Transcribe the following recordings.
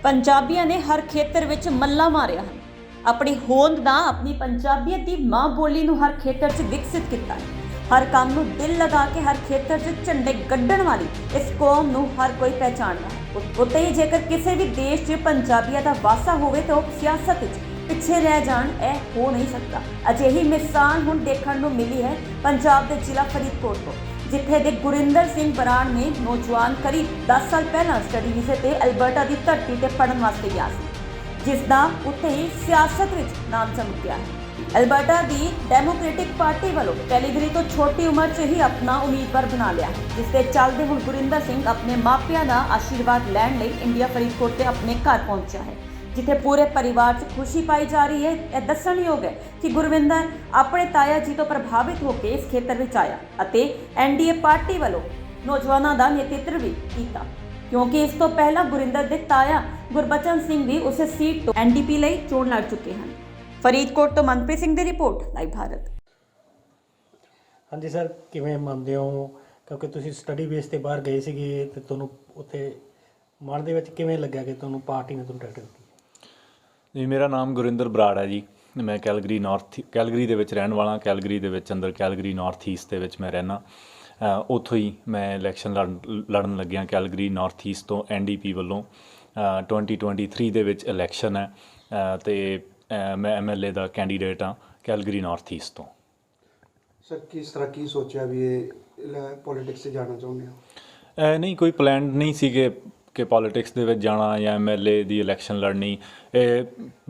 ਪੰਜਾਬੀਆਂ ਨੇ ਹਰ ਖੇਤਰ ਵਿੱਚ ਮੱਲਾ ਮਾਰਿਆ ਹੈ। ਆਪਣੀ ਹੋਂਦ ਦਾ ਆਪਣੀ ਪੰਜਾਬੀਅਤ ਦੀ ਮਾਂ ਬੋਲੀ ਨੂੰ ਹਰ ਖੇਤਰ 'ਚ ਵਿਕਸਿਤ ਕੀਤਾ ਹੈ। ਹਰ ਕੰਮ ਨੂੰ ਦਿਲ ਲਗਾ ਕੇ ਹਰ ਖੇਤਰ 'ਚ ਝੰਡੇ ਗੱਡਣ ਵਾਲੀ ਇਸ ਕੌਮ ਨੂੰ ਹਰ ਕੋਈ ਪਹਿਚਾਣਦਾ ਹੈ। ਉੱਤੇ ਹੀ ਜੇਕਰ ਕਿਸੇ ਵੀ ਦੇਸ਼ 'ਚ ਪੰਜਾਬੀਆਂ ਦਾ ਵਾਸਾ ਹੋਵੇ ਤਾਂ ਉਹ ਸਿਆਸਤ ਵਿੱਚ ਪਿੱਛੇ ਰਹਿ ਜਾਣ, ਇਹ ਹੋ ਨਹੀਂ ਸਕਦਾ। ਅਜਿਹੀ ਮਿਸਾਲ ਹੁਣ ਦੇਖਣ ਨੂੰ ਮਿਲੀ ਹੈ ਪੰਜਾਬ ਦੇ ਜ਼ਿਲ੍ਹਾ ਫਰੀਦਕੋਟ ਤੋਂ, ਜਿੱਥੇ ਦੇ ਗੁਰਿੰਦਰ ਸਿੰਘ ਬਰਾੜ ਨੇ ਨੌਜਵਾਨ ਕਰੀਬ 10 ਸਾਲ ਪਹਿਲਾਂ ਸਟੱਡੀ ਵੀਜ਼ੇ ਤੇ ਅਲਬਰਟਾ ਦੀ ਧਰਤੀ ਤੇ ਪੜ੍ਹਨ ਵਾਸਤੇ ਗਿਆ ਸੀ, ਜਿਸ ਦਾ ਉੱਥੇ ਹੀ ਸਿਆਸਤ ਵਿੱਚ ਨਾਮ ਚਮਕ ਗਿਆ ਹੈ। ਅਲਬਰਟਾ ਦੀ ਡੈਮੋਕ੍ਰੈਟਿਕ ਪਾਰਟੀ ਵੱਲੋਂ ਕੈਲਗਰੀ ਤੋਂ ਛੋਟੀ ਉਮਰ 'ਚ ਹੀ ਆਪਣਾ ਉਮੀਦਵਾਰ ਬਣਾ ਲਿਆ, ਜਿਸ ਦੇ ਚੱਲਦੇ ਹੁਣ ਗੁਰਿੰਦਰ ਸਿੰਘ ਆਪਣੇ ਮਾਪਿਆਂ ਦਾ ਆਸ਼ੀਰਵਾਦ ਲੈਣ ਲਈ ਇੰਡੀਆ ਫਰੀਦਕੋਟ ਤੇ ਆਪਣੇ ਘਰ ਪਹੁੰਚਿਆ ਹੈ, ਜਿੱਥੇ ਪੂਰੇ ਪਰਿਵਾਰ 'ਚ ਖੁਸ਼ੀ ਪਾਈ ਜਾ ਰਹੀ ਹੈ। ਇਹ ਦੱਸਣਯੋਗ ਹੈ ਕਿ ਗੁਰਵਿੰਦਰ ਆਪਣੇ ਤਾਇਆ ਜੀ ਤੋਂ ਪ੍ਰਭਾਵਿਤ ਹੋ ਕੇ ਇਸ ਖੇਤਰ ਵਿੱਚ ਆਇਆ ਅਤੇ ਐਨਡੀਏ ਪਾਰਟੀ ਵੱਲੋਂ ਨੌਜਵਾਨਾਂ ਦਾ ਨੇਤਰਤਵ ਵੀ ਕੀਤਾ, ਕਿਉਂਕਿ ਇਸ ਤੋਂ ਪਹਿਲਾਂ ਗੁਰਿੰਦਰ ਦੇ ਤਾਇਆ ਗੁਰਬਚਨ ਸਿੰਘ ਵੀ ਉਸੇ ਸੀਟ ਤੋਂ ਐਨਡੀਪੀ ਲਈ ਚੋਣ ਲੜ ਚੁੱਕੇ ਹਨ। ਫਰੀਦਕੋਟ ਤੋਂ ਮਨਪ੍ਰੀਤ ਸਿੰਘ ਦੀ ਰਿਪੋਰਟ, ਲਾਈਵ ਭਾਰਤ। ਹਾਂਜੀ ਸਰ, ਕਿਵੇਂ ਮੰਨਦੇ ਹੋ, ਕਿਉਂਕਿ ਤੁਸੀਂ ਸਟੱਡੀ ਬੇਸ ਤੇ ਬਾਹਰ ਗਏ ਸੀਗੇ ਤੇ ਤੁਹਾਨੂੰ ਉੱਥੇ ਮਨ ਦੇ ਵਿੱਚ ਕਿਵੇਂ ਲੱਗਿਆ ਕਿ ਤੁਹਾਨੂੰ ਪਾਰਟੀ ਨੇ ਤੁਹਾਨੂੰ ਟਿਕਟ ਦਿੱਤੀ? ਜੀ, ਮੇਰਾ ਨਾਮ ਗੁਰਿੰਦਰ ਬਰਾੜ ਹੈ ਜੀ। ਮੈਂ ਕੈਲਗਰੀ ਦੇ ਵਿੱਚ ਰਹਿਣ ਵਾਲਾ। ਕੈਲਗਰੀ ਦੇ ਵਿੱਚ ਅੰਦਰ ਕੈਲਗਰੀ ਨਾਰਥ ਈਸਟ ਦੇ ਵਿੱਚ ਮੈਂ ਰਹਿੰਦਾ। ਉੱਥੋਂ ਹੀ ਮੈਂ ਇਲੈਕਸ਼ਨ ਲੜਨ ਲੱਗਿਆ ਕੈਲਗਰੀ ਨਾਰਥ ਈਸਟ ਤੋਂ ਐਨਡੀਪੀ ਵੱਲੋਂ। 2023 ਦੇ ਵਿੱਚ ਇਲੈਕਸ਼ਨ ਹੈ ਅਤੇ ਮੈਂ ਐਮਐਲਏ ਦਾ ਕੈਂਡੀਡੇਟ ਹਾਂ ਕੈਲਗਰੀ ਨਾਰਥ ਈਸਟ ਤੋਂ। ਸਰ, ਕਿਸ ਤਰ੍ਹਾਂ ਕੀ ਸੋਚਿਆ ਵੀ ਇਹ ਪੋਲੀਟਿਕਸ 'ਚ ਜਾਣਾ ਚਾਹੁੰਦੇ ਹੋ? ਨਹੀਂ, ਕੋਈ ਪਲਾਨ ਨਹੀਂ ਸੀਗੇ ਕਿ ਪੋਲੀਟਿਕਸ ਦੇ ਵਿੱਚ ਜਾਣਾ ਜਾਂ ਐਮਐਲਏ ਦੀ ਇਲੈਕਸ਼ਨ ਲੜਨੀ। ਇਹ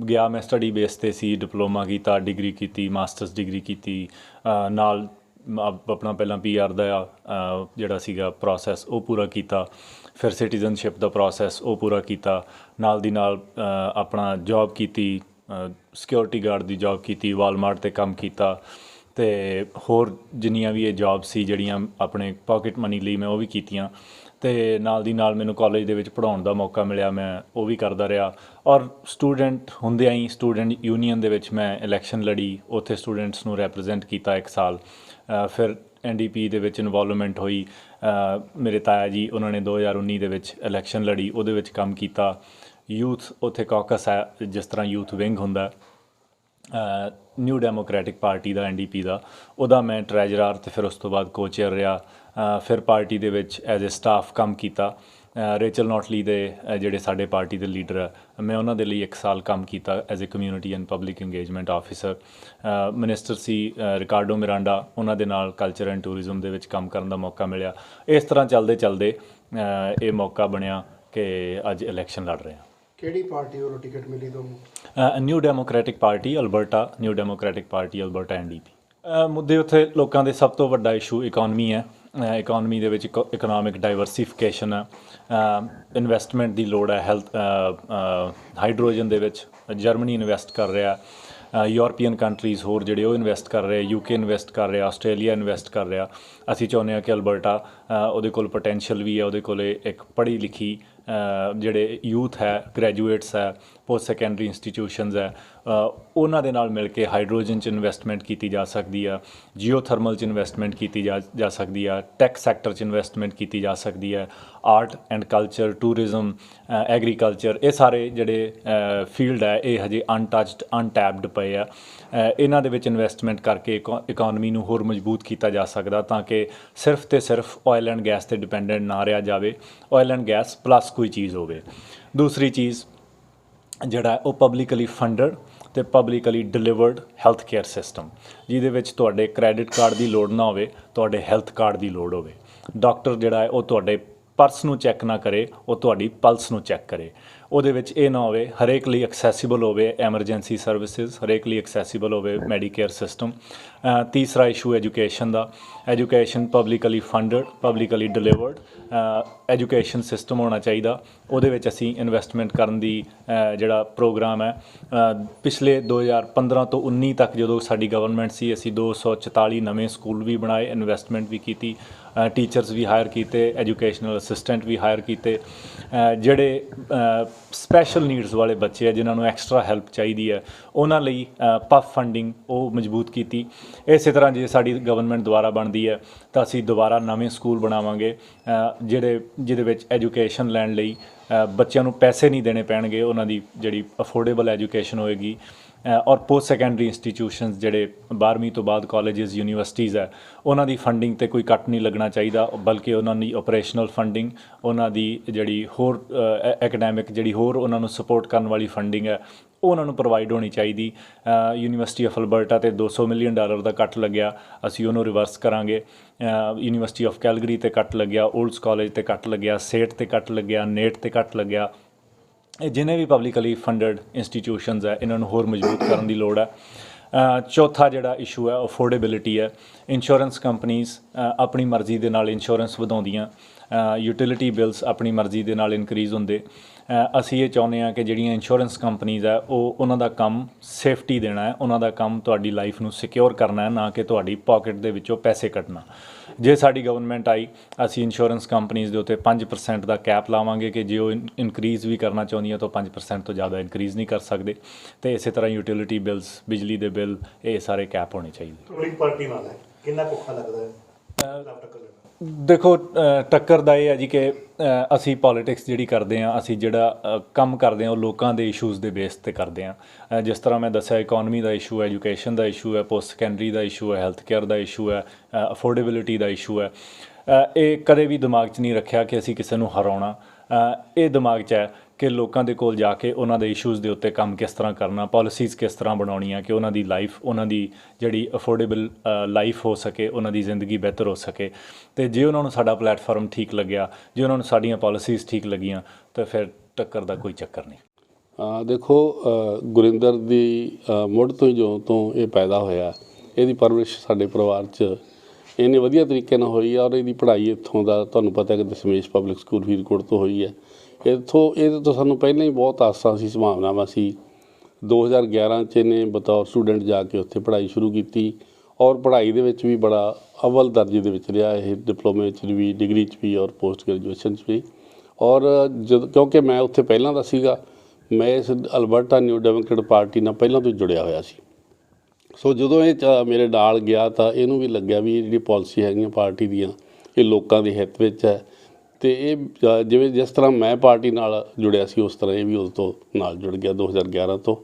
ਗਿਆ ਮੈਂ ਸਟੱਡੀ ਬੇਸ 'ਤੇ ਸੀ, ਡਿਪਲੋਮਾ ਕੀਤਾ, ਡਿਗਰੀ ਕੀਤੀ, ਮਾਸਟਰਸ ਡਿਗਰੀ ਕੀਤੀ, ਨਾਲ ਆਪਣਾ ਪਹਿਲਾਂ ਪੀਆਰ ਦਾ ਜਿਹੜਾ ਸੀਗਾ ਪ੍ਰੋਸੈਸ ਉਹ ਪੂਰਾ ਕੀਤਾ, ਫਿਰ ਸਿਟੀਜ਼ਨਸ਼ਿਪ ਦਾ ਪ੍ਰੋਸੈਸ ਉਹ ਪੂਰਾ ਕੀਤਾ, ਨਾਲ ਦੀ ਨਾਲ ਆਪਣਾ ਜੋਬ ਕੀਤੀ, ਸਿਕਿਉਰਿਟੀ ਗਾਰਡ ਦੀ ਜੋਬ ਕੀਤੀ, ਵਾਲਮਾਰਟ 'ਤੇ ਕੰਮ ਕੀਤਾ ਅਤੇ ਹੋਰ ਜਿੰਨੀਆਂ ਵੀ ਇਹ ਜੋਬ ਸੀ ਜਿਹੜੀਆਂ ਆਪਣੇ ਪੋਕਟ ਮਨੀ ਲਈ ਮੈਂ ਉਹ ਵੀ ਕੀਤੀਆਂ। ਅਤੇ ਨਾਲ ਦੀ ਨਾਲ ਮੈਨੂੰ ਕਾਲਜ ਦੇ ਵਿੱਚ ਪੜ੍ਹਾਉਣ ਦਾ ਮੌਕਾ ਮਿਲਿਆ, ਮੈਂ ਉਹ ਵੀ ਕਰਦਾ ਰਿਹਾ। ਔਰ ਸਟੂਡੈਂਟ ਹੁੰਦਿਆਂ ਹੀ ਸਟੂਡੈਂਟ ਯੂਨੀਅਨ ਦੇ ਵਿੱਚ ਮੈਂ ਇਲੈਕਸ਼ਨ ਲੜੀ, ਉੱਥੇ ਸਟੂਡੈਂਟਸ ਨੂੰ ਰੈਪਰਜੈਂਟ ਕੀਤਾ 1 ਸਾਲ। ਫਿਰ ਐਨਡੀਪੀ ਦੇ ਵਿੱਚ ਇਨਵੋਲਵਮੈਂਟ ਹੋਈ। ਮੇਰੇ ਤਾਇਆ ਜੀ ਉਹਨਾਂ ਨੇ 2019 ਦੇ ਵਿੱਚ ਇਲੈਕਸ਼ਨ ਲੜੀ, ਉਹਦੇ ਵਿੱਚ ਕੰਮ ਕੀਤਾ। ਯੂਥ ਉੱਥੇ ਕਾਕਸ ਹੈ, ਜਿਸ ਤਰ੍ਹਾਂ ਯੂਥ ਵਿੰਗ ਹੁੰਦਾ ਨਿਊ ਡੈਮੋਕ੍ਰੈਟਿਕ ਪਾਰਟੀ ਦਾ, ਐਨਡੀਪੀ ਦਾ, ਉਹਦਾ ਮੈਂ ਟਰੈਜਰਰ ਅਤੇ ਫਿਰ ਉਸ ਤੋਂ ਬਾਅਦ ਕੋਚੇਅਰ ਰਿਹਾ। ਫਿਰ ਪਾਰਟੀ ਦੇ ਵਿੱਚ ਐਜ਼ ਏ ਸਟਾਫ ਕੰਮ ਕੀਤਾ। ਰੇਚਲ ਨੋਟਲੀ ਦੇ ਜਿਹੜੇ ਸਾਡੇ ਪਾਰਟੀ ਦੇ ਲੀਡਰ ਆ, ਮੈਂ ਉਹਨਾਂ ਦੇ ਲਈ 1 ਸਾਲ ਕੰਮ ਕੀਤਾ as a community and public engagement officer. Minister ਸੀ ਰਿਕਾਰਡੋ ਮਿਰਾਂਡਾ, ਉਹਨਾਂ ਦੇ ਨਾਲ ਕਲਚਰ ਐਂਡ ਟੂਰਿਜ਼ਮ ਦੇ ਵਿੱਚ ਕੰਮ ਕਰਨ ਦਾ ਮੌਕਾ ਮਿਲਿਆ। ਇਸ ਤਰ੍ਹਾਂ ਚੱਲਦੇ ਇਹ ਮੌਕਾ ਬਣਿਆ ਕਿ ਅੱਜ ਇਲੈਕਸ਼ਨ ਲੜ ਰਹੇ ਹਾਂ। ਕਿਹੜੀ ਪਾਰਟੀ ਵੱਲੋਂ ਟਿਕਟ ਮਿਲੀ ਤੁਹਾਨੂੰ? New democratic party Alberta, new democratic party Alberta NDP. ਮੁੱਦੇ ਉੱਥੇ ਲੋਕਾਂ ਦੇ ਸਭ ਤੋਂ ਵੱਡਾ ਇਸ਼ੂ ਇਕੋਨਮੀ ਹੈ। ਇਕੋਨਮੀ ਦੇ ਵਿੱਚ ਇਕਨੋਮਿਕ ਡਾਈਵਰਸੀਫਿਕੇਸ਼ਨ ਹੈ, ਇਨਵੈਸਟਮੈਂਟ ਦੀ ਲੋੜ ਹੈ। ਹਾਈਡਰੋਜਨ ਦੇ ਵਿੱਚ ਜਰਮਨੀ ਇਨਵੈਸਟ ਕਰ ਰਿਹਾ, ਯੂਰਪੀਅਨ ਕੰਟਰੀਜ਼ ਹੋਰ ਜਿਹੜੇ ਉਹ ਇਨਵੈਸਟ ਕਰ ਰਹੇ, ਯੂਕੇ ਇਨਵੈਸਟ ਕਰ ਰਿਹਾ, ਆਸਟ੍ਰੇਲੀਆ ਇਨਵੈਸਟ ਕਰ ਰਿਹਾ। ਅਸੀਂ ਚਾਹੁੰਦੇ ਹਾਂ ਕਿ ਅਲਬਰਟਾ ਉਹਦੇ ਕੋਲ ਪੋਟੈਂਸ਼ੀਅਲ ਵੀ ਹੈ, ਉਹਦੇ ਕੋਲ ਇੱਕ ਪੜ੍ਹੀ ਲਿਖੀ ਜਿਹੜੇ ਯੂਥ ਹੈ, ਗ੍ਰੈਜੂਏਟਸ ਹੈ, ਪੋਸਟ ਸੈਕੰਡਰੀ ਇੰਸਟੀਟਿਊਸ਼ਨਸ ਹੈ, ਉਹਨਾਂ ਦੇ ਨਾਲ ਮਿਲ ਕੇ ਹਾਈਡਰੋਜਨ 'ਚ ਇਨਵੈਸਟਮੈਂਟ ਕੀਤੀ ਜਾ ਸਕਦੀ ਆ, ਜੀਓਥਰਮਲ 'ਚ ਇਨਵੈਸਟਮੈਂਟ ਕੀਤੀ ਜਾ ਸਕਦੀ ਆ, ਟੈਕ ਸੈਕਟਰ 'ਚ ਇਨਵੈਸਟਮੈਂਟ ਕੀਤੀ ਜਾ ਸਕਦੀ ਹੈ, art and culture, tourism, agriculture, ਇਹ ਸਾਰੇ ਜਿਹੜੇ ਫੀਲਡ ਹੈ ਇਹ ਹਜੇ ਅਨਟੱਚਡ, ਅਨਟੈਪਡ ਪਏ ਆ। ਇਹਨਾਂ ਦੇ ਵਿੱਚ ਇਨਵੈਸਟਮੈਂਟ ਕਰਕੇ ਇਕੋਨਮੀ ਨੂੰ ਹੋਰ ਮਜ਼ਬੂਤ ਕੀਤਾ ਜਾ ਸਕਦਾ, ਤਾਂ ਕਿ ਸਿਰਫ ਅਤੇ ਸਿਰਫ ਆਇਲ ਐਂਡ ਗੈਸ 'ਤੇ ਡਿਪੈਂਡੈਂਟ ਨਾ ਰਿਹਾ ਜਾਵੇ। ਆਇਲ ਐਂਡ ਗੈਸ ਪਲੱਸ ਕੋਈ ਚੀਜ਼ ਹੋਵੇ। ਦੂਸਰੀ ਚੀਜ਼ ਜਿਹੜਾ ਉਹ ਪਬਲਿਕਲੀ ਫੰਡਡ ਅਤੇ publicly delivered health care system, ਜਿਹਦੇ ਵਿੱਚ ਤੁਹਾਡੇ ਕ੍ਰੈਡਿਟ ਕਾਰਡ ਦੀ ਲੋੜ ਨਾ ਹੋਵੇ, ਤੁਹਾਡੇ ਹੈਲਥ ਕਾਰਡ ਦੀ ਲੋੜ ਹੋਵੇ। ਡਾਕਟਰ ਜਿਹੜਾ ਹੈ ਉਹ ਤੁਹਾਡੇ ਪਰਸ ਨੂੰ ਚੈੱਕ ਨਾ ਕਰੇ, ਉਹ ਤੁਹਾਡੀ ਪਲਸ ਨੂੰ ਚੈੱਕ ਕਰੇ। ਉਹਦੇ ਵਿੱਚ ਇਹ ਨਾ ਹੋਵੇ, ਹਰੇਕ ਲਈ ਐਕਸੈਸੀਬਲ ਹੋਵੇ ਐਮਰਜੈਂਸੀ ਸਰਵਿਸਿਜ਼, ਹਰੇਕ ਲਈ ਐਕਸੈਸੀਬਲ ਹੋਵੇ ਮੈਡੀਕੇਅਰ ਸਿਸਟਮ। ਤੀਸਰਾ ਇਸ਼ੂ ਐਜੂਕੇਸ਼ਨ ਦਾ। Education publicly funded, publicly delivered education system ਹੋਣਾ ਚਾਹੀਦਾ। ਉਹਦੇ ਵਿੱਚ ਅਸੀਂ ਇਨਵੈਸਟਮੈਂਟ ਕਰਨ ਦੀ ਜਿਹੜਾ ਪ੍ਰੋਗਰਾਮ ਹੈ, ਪਿਛਲੇ 2015 ਤੋਂ 19 ਤੱਕ ਜਦੋਂ ਸਾਡੀ ਗਵਰਨਮੈਂਟ ਸੀ, ਅਸੀਂ 244 ਨਵੇਂ ਸਕੂਲ ਵੀ ਬਣਾਏ, ਇਨਵੈਸਟਮੈਂਟ ਵੀ ਕੀਤੀ, ਟੀਚਰਸ ਵੀ ਹਾਇਰ ਕੀਤੇ, ਐਜੂਕੇਸ਼ਨਲ ਅਸਿਸਟੈਂਟ ਵੀ ਹਾਇਰ ਕੀਤੇ। ਜਿਹੜੇ ਸਪੈਸ਼ਲ ਨੀਡਸ ਵਾਲੇ ਬੱਚੇ ਆ ਜਿਨ੍ਹਾਂ ਨੂੰ ਐਕਸਟਰਾ ਹੈਲਪ ਚਾਹੀਦੀ ਹੈ, ਉਹਨਾਂ ਲਈ ਪਫ ਫੰਡਿੰਗ ਉਹ ਮਜ਼ਬੂਤ ਕੀਤੀ। ਇਸੇ ਤਰ੍ਹਾਂ ਜੇ ਸਾਡੀ ਗਵਰਨਮੈਂਟ ਦੁਆਰਾ ਬਣਦੀ ਹੈ ਤਾਂ ਅਸੀਂ ਦੁਬਾਰਾ ਨਵੇਂ ਸਕੂਲ ਬਣਾਵਾਂਗੇ ਜਿਹਦੇ ਵਿੱਚ ਐਜੂਕੇਸ਼ਨ ਲੈਣ ਲਈ ਬੱਚਿਆਂ ਨੂੰ ਪੈਸੇ ਨਹੀਂ ਦੇਣੇ ਪੈਣਗੇ, ਉਹਨਾਂ ਦੀ ਜਿਹੜੀ ਅਫੋਰਡੇਬਲ ਐਜੂਕੇਸ਼ਨ ਹੋਏਗੀ। ਔਰ ਪੋਸਟ ਸੈਕੰਡਰੀ ਇੰਸਟੀਟਿਊਸ਼ਨਸ ਜਿਹੜੇ 12ਵੀਂ ਤੋਂ ਬਾਅਦ ਕਾਲਜਸ ਯੂਨੀਵਰਸਿਟੀਜ਼ ਹੈ, ਉਹਨਾਂ ਦੀ ਫੰਡਿੰਗ ਤੇ ਕੋਈ ਕੱਟ ਨਹੀਂ ਲੱਗਣਾ ਚਾਹੀਦਾ, ਬਲਕਿ ਉਹਨਾਂ ਦੀ ਆਪਰੇਸ਼ਨਲ ਫੰਡਿੰਗ, ਉਹਨਾਂ ਦੀ ਜਿਹੜੀ ਹੋਰ ਐਕੈਡੈਮਿਕ ਜਿਹੜੀ ਹੋਰ ਉਹਨਾਂ ਨੂੰ ਸਪੋਰਟ ਕਰਨ ਵਾਲੀ ਫੰਡਿੰਗ ਹੈ ਉਹ ਉਹਨਾਂ ਨੂੰ ਪ੍ਰੋਵਾਈਡ ਹੋਣੀ ਚਾਹੀਦੀ। ਯੂਨੀਵਰਸਿਟੀ ਆਫ ਅਲਬਰਟਾ ਤੇ $200 ਮਿਲੀਅਨ ਦਾ ਕੱਟ ਲੱਗਿਆ, ਅਸੀਂ ਉਹਨੂੰ ਰਿਵਰਸ ਕਰਾਂਗੇ। ਯੂਨੀਵਰਸਿਟੀ ਆਫ ਕੈਲਗਰੀ ਤੇ ਕੱਟ ਲੱਗਿਆ, ਓਲਡਸ ਕਾਲਜ ਤੇ ਕੱਟ ਲੱਗਿਆ, ਸੇਟ ਤੇ ਕੱਟ ਲੱਗਿਆ, ਨੇਟ ਤੇ ਕੱਟ ਲੱਗਿਆ। ਇਹ ਜਿੰਨੇ ਵੀ ਪਬਲਿਕਲੀ ਫੰਡਡ ਇੰਸਟੀਟਿਊਸ਼ਨਸ ਹੈ ਇਹਨਾਂ ਨੂੰ ਹੋਰ ਮਜ਼ਬੂਤ ਕਰਨ ਦੀ ਲੋੜ ਹੈ। ਚੌਥਾ ਜਿਹੜਾ ਇਸ਼ੂ ਹੈ ਅਫੋਰਡੇਬਿਲਿਟੀ ਹੈ। ਇੰਸ਼ੋਰੈਂਸ ਕੰਪਨੀਜ਼ ਆਪਣੀ ਮਰਜ਼ੀ ਦੇ ਨਾਲ ਇੰਸ਼ੋਰੈਂਸ ਵਧਾਉਂਦੀਆਂ, ਯੂਟਿਲਿਟੀ ਬਿਲਸ ਆਪਣੀ ਮਰਜ਼ੀ ਦੇ ਨਾਲ ਇਨਕਰੀਜ਼ ਹੁੰਦੇ। ਅਸੀਂ ਇਹ ਚਾਹੁੰਦੇ ਹਾਂ ਕਿ ਜਿਹੜੀਆਂ ਇੰਸ਼ੋਰੈਂਸ ਕੰਪਨੀਜ਼ ਹੈ ਉਹਨਾਂ ਦਾ ਕੰਮ ਸੇਫਟੀ ਦੇਣਾ ਹੈ, ਉਹਨਾਂ ਦਾ ਕੰਮ ਤੁਹਾਡੀ ਲਾਈਫ ਨੂੰ ਸਿਕਿਉਰ ਕਰਨਾ ਹੈ, ਨਾ ਕਿ ਤੁਹਾਡੀ ਪਾਕਟ ਦੇ ਵਿੱਚੋਂ ਪੈਸੇ ਕੱਢਣਾ। ਜੇ ਸਾਡੀ ਗਵਰਨਮੈਂਟ ਆਈ ਅਸੀਂ ਇੰਸ਼ੋਰੈਂਸ ਕੰਪਨੀਜ਼ ਦੇ ਉੱਤੇ 5% ਦਾ ਕੈਪ ਲਾਵਾਂਗੇ ਕਿ ਜੇ ਉਹ ਇਨਕਰੀਜ਼ ਵੀ ਕਰਨਾ ਚਾਹੁੰਦੀਆਂ ਤਾਂ 5% ਤੋਂ ਜ਼ਿਆਦਾ ਇਨਕਰੀਜ਼ ਨਹੀਂ ਕਰ ਸਕਦੇ। ਅਤੇ ਇਸੇ ਤਰ੍ਹਾਂ ਯੂਟਿਲਿਟੀ ਬਿਲਸ, ਬਿਜਲੀ ਦੇ ਬਿੱਲ, ਇਹ ਸਾਰੇ ਕੈਪ ਹੋਣੇ ਚਾਹੀਦੇ। ਪੋਲਿਟਿਕ ਪਾਰਟੀ ਨਾਲ ਹੈ, ਕਿੰਨਾ ਭੁੱਖਾ ਲੱਗਦਾ ਹੈ ਦੇਖੋ ਟੱਕਰ ਦਾ ਇਹ ਹੈ ਜੀ ਕਿ ਅਸੀਂ ਪੋਲੀਟਿਕਸ ਜਿਹੜੀ ਕਰਦੇ ਹਾਂ, ਅਸੀਂ ਜਿਹੜਾ ਕੰਮ ਕਰਦੇ ਹਾਂ ਉਹ ਲੋਕਾਂ ਦੇ ਇਸ਼ੂਜ਼ ਦੇ ਬੇਸ 'ਤੇ ਕਰਦੇ ਹਾਂ। ਜਿਸ ਤਰ੍ਹਾਂ ਮੈਂ ਦੱਸਿਆ ਇਕੋਨਮੀ ਦਾ ਇਸ਼ੂ ਹੈ, ਐਜੂਕੇਸ਼ਨ ਦਾ ਇਸ਼ੂ ਹੈ, ਪੋਸਟ ਸੈਕੰਡਰੀ ਦਾ ਇਸ਼ੂ ਹੈ, ਹੈਲਥ ਕੇਅਰ ਦਾ ਇਸ਼ੂ ਹੈ, ਅਫੋਰਡੇਬਿਲਿਟੀ ਦਾ ਇਸ਼ੂ ਹੈ। ਇਹ ਕਦੇ ਵੀ ਦਿਮਾਗ 'ਚ ਨਹੀਂ ਰੱਖਿਆ ਕਿ ਅਸੀਂ ਕਿਸੇ ਨੂੰ ਹਰਾਉਣਾ। ਇਹ ਦਿਮਾਗ 'ਚ ਹੈ ਕਿ ਲੋਕਾਂ ਦੇ ਕੋਲ ਜਾ ਕੇ ਉਹਨਾਂ ਦੇ ਇਸ਼ੂਜ਼ ਦੇ ਉੱਤੇ ਕੰਮ ਕਿਸ ਤਰ੍ਹਾਂ ਕਰਨਾ, ਪਾਲਿਸੀਜ਼ ਕਿਸ ਤਰ੍ਹਾਂ ਬਣਾਉਣੀਆਂ ਕਿ ਉਹਨਾਂ ਦੀ ਲਾਈਫ, ਉਹਨਾਂ ਦੀ ਜਿਹੜੀ ਅਫੋਰਡੇਬਲ ਲਾਈਫ ਹੋ ਸਕੇ, ਉਹਨਾਂ ਦੀ ਜ਼ਿੰਦਗੀ ਬਿਹਤਰ ਹੋ ਸਕੇ। ਅਤੇ ਜੇ ਉਹਨਾਂ ਨੂੰ ਸਾਡਾ ਪਲੈਟਫਾਰਮ ਠੀਕ ਲੱਗਿਆ, ਜੇ ਉਹਨਾਂ ਨੂੰ ਸਾਡੀਆਂ ਪਾਲਿਸੀਜ਼ ਠੀਕ ਲੱਗੀਆਂ ਤਾਂ ਫਿਰ ਟੱਕਰ ਦਾ ਕੋਈ ਚੱਕਰ ਨਹੀਂ। ਦੇਖੋ ਗੁਰਿੰਦਰ ਦੀ ਮੁੱਢ ਤੋਂ ਹੀ ਜਦੋਂ ਤੋਂ ਇਹ ਪੈਦਾ ਹੋਇਆ, ਇਹਦੀ ਪਰਵਰਿਸ਼ ਸਾਡੇ ਪਰਿਵਾਰ 'ਚ ਇੰਨੇ ਵਧੀਆ ਤਰੀਕੇ ਨਾਲ ਹੋਈ ਆ। ਔਰ ਇਹਦੀ ਪੜ੍ਹਾਈ ਇੱਥੋਂ ਦਾ ਤੁਹਾਨੂੰ ਪਤਾ ਕਿ ਦਸ਼ਮੇਸ਼ ਪਬਲਿਕ ਸਕੂਲ ਫਰੀਦਕੋਟ ਤੋਂ ਹੋਈ ਹੈ। ਇਹਦੇ ਤੋਂ ਸਾਨੂੰ ਪਹਿਲਾਂ ਹੀ ਬਹੁਤ ਆਸਾਂ ਸੀ, ਸੰਭਾਵਨਾਵਾਂ ਸੀ। 2011 'ਚ ਇਹਨੇ ਬਤੌਰ ਸਟੂਡੈਂਟ ਜਾ ਕੇ ਉੱਥੇ ਪੜ੍ਹਾਈ ਸ਼ੁਰੂ ਕੀਤੀ ਔਰ ਪੜ੍ਹਾਈ ਦੇ ਵਿੱਚ ਵੀ ਬੜਾ ਅਵਲ ਦਰਜੇ ਦੇ ਵਿੱਚ ਰਿਹਾ ਇਹ, ਡਿਪਲੋਮੇ 'ਚ ਵੀ, ਡਿਗਰੀ 'ਚ ਵੀ ਔਰ ਪੋਸਟ ਗ੍ਰੈਜੂਏਸ਼ਨ 'ਚ ਵੀ। ਔਰ ਕਿਉਂਕਿ ਮੈਂ ਉੱਥੇ ਪਹਿਲਾਂ ਦਾ ਸੀਗਾ, ਮੈਂ ਇਸ ਅਲਬਰਟਾ ਨਿਊ ਡੈਮੋਕ੍ਰੇਟ ਪਾਰਟੀ ਨਾਲ ਪਹਿਲਾਂ ਤੋਂ ਜੁੜਿਆ ਹੋਇਆ ਸੀ। ਸੋ ਜਦੋਂ ਇਹ ਮੇਰੇ ਨਾਲ ਗਿਆ ਤਾਂ ਇਹਨੂੰ ਵੀ ਲੱਗਿਆ ਵੀ ਇਹ ਜਿਹੜੀ ਪਾਲਿਸੀ ਹੈਗੀਆਂ ਪਾਰਟੀ ਦੀਆਂ ਇਹ ਲੋਕਾਂ ਦੇ ਹਿੱਤ ਵਿੱਚ ਹੈ। ਅਤੇ ਇਹ ਜਿਸ ਤਰ੍ਹਾਂ ਮੈਂ ਪਾਰਟੀ ਨਾਲ ਜੁੜਿਆ ਸੀ ਉਸ ਤਰ੍ਹਾਂ ਇਹ ਵੀ ਉਸ ਤੋਂ ਨਾਲ ਜੁੜ ਗਿਆ 2011 ਤੋਂ।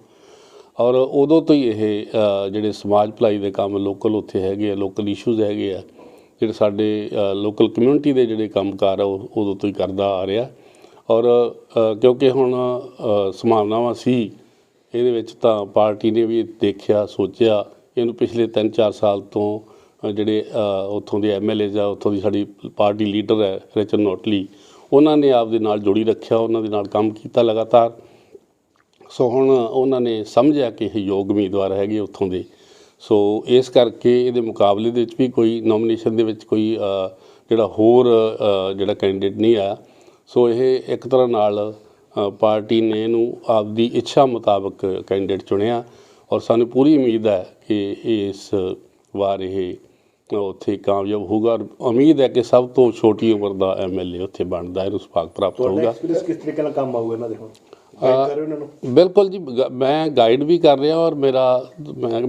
ਔਰ ਉਦੋਂ ਤੋਂ ਹੀ ਇਹ ਜਿਹੜੇ ਸਮਾਜ ਭਲਾਈ ਦੇ ਕੰਮ ਲੋਕਲ ਉੱਥੇ ਹੈਗੇ ਆ, ਲੋਕਲ ਇਸ਼ੂਜ਼ ਹੈਗੇ ਆ, ਜਿਹੜੇ ਸਾਡੇ ਲੋਕਲ ਕਮਿਊਨਿਟੀ ਦੇ ਜਿਹੜੇ ਕੰਮਕਾਰ ਆ ਉਹ ਉਦੋਂ ਤੋਂ ਹੀ ਕਰਦਾ ਆ ਰਿਹਾ। ਔਰ ਕਿਉਂਕਿ ਹੁਣ ਸੰਭਾਵਨਾਵਾਂ ਸੀ ਇਹਦੇ ਵਿੱਚ ਤਾਂ ਪਾਰਟੀ ਨੇ ਵੀ ਦੇਖਿਆ, ਸੋਚਿਆ। ਇਹਨੂੰ ਪਿਛਲੇ 3-4 ਸਾਲ ਤੋਂ ਜਿਹੜੇ ਉੱਥੋਂ ਦੇ MLAs ਆ, ਉੱਥੋਂ ਦੀ ਸਾਡੀ ਪਾਰਟੀ ਲੀਡਰ ਹੈ ਰਿਚਰਡ ਨੋਟਲੀ, ਉਹਨਾਂ ਨੇ ਆਪ ਦੇ ਨਾਲ ਜੋੜੀ ਰੱਖਿਆ, ਉਹਨਾਂ ਦੇ ਨਾਲ ਕੰਮ ਕੀਤਾ ਲਗਾਤਾਰ। ਸੋ ਹੁਣ ਉਹਨਾਂ ਨੇ ਸਮਝਿਆ ਕਿ ਇਹ ਯੋਗ ਉਮੀਦਵਾਰ ਹੈਗੇ ਉੱਥੋਂ ਦੇ। ਸੋ ਇਸ ਕਰਕੇ ਇਹਦੇ ਮੁਕਾਬਲੇ ਦੇ ਵਿੱਚ ਵੀ ਕੋਈ ਨੋਮੀਨੇਸ਼ਨ ਦੇ ਵਿੱਚ ਕੋਈ ਜਿਹੜਾ ਹੋਰ ਜਿਹੜਾ ਕੈਂਡੀਡੇਟ ਨਹੀਂ ਆਇਆ। ਸੋ ਇਹ ਇੱਕ ਤਰ੍ਹਾਂ ਨਾਲ ਪਾਰਟੀ ਨੇ ਇਹਨੂੰ ਆਪਦੀ ਇੱਛਾ ਮੁਤਾਬਕ ਕੈਂਡੀਡੇਟ ਚੁਣਿਆ ਔਰ ਸਾਨੂੰ ਪੂਰੀ ਉਮੀਦ ਹੈ ਕਿ ਇਸ ਵਾਰ ਇਹ ਉੱਥੇ ਕਾਮਯਾਬ ਹੋਊਗਾ। ਔਰ ਉਮੀਦ ਹੈ ਕਿ ਸਭ ਤੋਂ ਛੋਟੀ ਉਮਰ ਦਾ MLA ਉੱਥੇ ਬਣਦਾ, ਇਹਨੂੰ ਸੁਭਾਗ ਪ੍ਰਾਪਤ ਹੋਊਗਾ। ਕਿਸ ਤਰੀਕੇ ਨਾਲ ਕੰਮ ਆਊਗਾ ਇਹਨਾਂ ਦੇ ਹੁਣ? ਬਿਲਕੁਲ ਜੀ, ਮੈਂ ਗਾਈਡ ਵੀ ਕਰ ਰਿਹਾ ਔਰ ਮੈਂ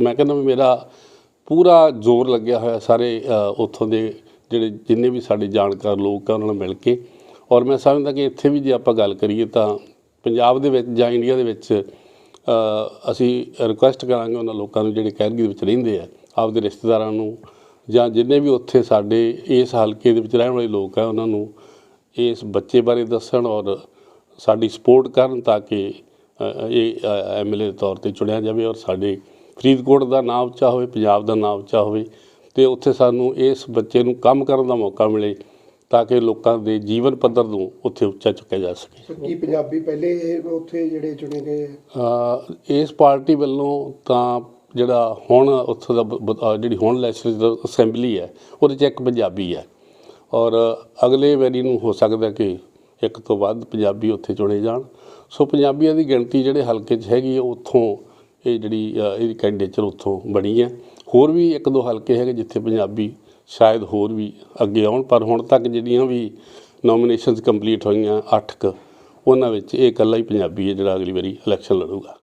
ਕਹਿੰਦਾ ਵੀ ਮੇਰਾ ਪੂਰਾ ਜ਼ੋਰ ਲੱਗਿਆ ਹੋਇਆ ਸਾਰੇ ਉੱਥੋਂ ਦੇ ਜਿਹੜੇ ਜਿੰਨੇ ਵੀ ਸਾਡੇ ਜਾਣਕਾਰ ਲੋਕ ਆ ਉਹਨਾਂ ਨਾਲ ਮਿਲ ਕੇ। ਔਰ ਮੈਂ ਸਮਝਦਾ ਕਿ ਇੱਥੇ ਵੀ ਜੇ ਆਪਾਂ ਗੱਲ ਕਰੀਏ ਤਾਂ ਪੰਜਾਬ ਦੇ ਵਿੱਚ ਜਾਂ ਇੰਡੀਆ ਦੇ ਵਿੱਚ ਅਸੀਂ ਰਿਕੁਐਸਟ ਕਰਾਂਗੇ ਉਹਨਾਂ ਲੋਕਾਂ ਨੂੰ ਜਿਹੜੇ ਕੈਲਗਰੀ ਦੇ ਵਿੱਚ ਰਹਿੰਦੇ ਆ, ਆਪਦੇ ਰਿਸ਼ਤੇਦਾਰਾਂ ਨੂੰ ਜਾਂ ਜਿੰਨੇ ਵੀ ਉੱਥੇ ਸਾਡੇ ਇਸ ਹਲਕੇ ਦੇ ਵਿੱਚ ਰਹਿਣ ਵਾਲੇ ਲੋਕ ਆ ਉਹਨਾਂ ਨੂੰ ਇਸ ਬੱਚੇ ਬਾਰੇ ਦੱਸਣ ਔਰ ਸਾਡੀ ਸਪੋਰਟ ਕਰਨ ਤਾਂ ਕਿ ਇਹ MLA ਦੇ ਤੌਰ 'ਤੇ ਚੁਣਿਆ ਜਾਵੇ ਔਰ ਸਾਡੇ ਫਰੀਦਕੋਟ ਦਾ ਨਾਮ ਉੱਚਾ ਹੋਵੇ, ਪੰਜਾਬ ਦਾ ਨਾਮ ਉੱਚਾ ਹੋਵੇ ਅਤੇ ਉੱਥੇ ਸਾਨੂੰ ਇਸ ਬੱਚੇ ਨੂੰ ਕੰਮ ਕਰਨ ਦਾ ਮੌਕਾ ਮਿਲੇ ਤਾਂ ਕਿ ਲੋਕਾਂ ਦੇ ਜੀਵਨ ਪੱਧਰ ਨੂੰ ਉੱਥੇ ਉੱਚਾ ਚੁੱਕਿਆ ਜਾ ਸਕੇ। ਕੀ ਪੰਜਾਬੀ ਪਹਿਲੇ ਉੱਥੇ ਜਿਹੜੇ ਚੁਣੇ ਗਏ ਇਸ ਪਾਰਟੀ ਵੱਲੋਂ ਤਾਂ ਜਿਹੜਾ ਹੁਣ ਉੱਥੋਂ ਦਾ ਜਿਹੜੀ ਹੁਣ ਲੈਜਿਸਲੇਟਿਵ ਅਸੈਂਬਲੀ ਹੈ ਉਹਦੇ 'ਚ ਇੱਕ ਪੰਜਾਬੀ ਹੈ ਔਰ ਅਗਲੇ ਵਾਰੀ ਨੂੰ ਹੋ ਸਕਦਾ ਕਿ ਇੱਕ ਤੋਂ ਵੱਧ ਪੰਜਾਬੀ ਉੱਥੇ ਚੁਣੇ ਜਾਣ। ਸੋ ਪੰਜਾਬੀਆਂ ਦੀ ਗਿਣਤੀ ਜਿਹੜੇ ਹਲਕੇ 'ਚ ਹੈਗੀ ਉੱਥੋਂ ਇਹ ਜਿਹੜੀ ਇਹਦੀ ਕੈਂਡੀਡੇਚਰ ਉੱਥੋਂ ਬਣੀ ਹੈ। ਹੋਰ ਵੀ 1-2 ਹਲਕੇ ਹੈਗੇ ਜਿੱਥੇ ਪੰਜਾਬੀ ਸ਼ਾਇਦ ਹੋਰ ਵੀ ਅੱਗੇ ਆਉਣ, ਪਰ ਹੁਣ ਤੱਕ ਜਿਹੜੀਆਂ ਵੀ ਨੋਮੀਨੇਸ਼ਨਸ ਕੰਪਲੀਟ ਹੋਈਆਂ 8 ਕੁ, ਉਹਨਾਂ ਵਿੱਚ ਇਹ ਇਕੱਲਾ ਹੀ ਪੰਜਾਬੀ ਹੈ ਜਿਹੜਾ ਅਗਲੀ ਵਾਰੀ ਇਲੈਕਸ਼ਨ ਲੜੂਗਾ।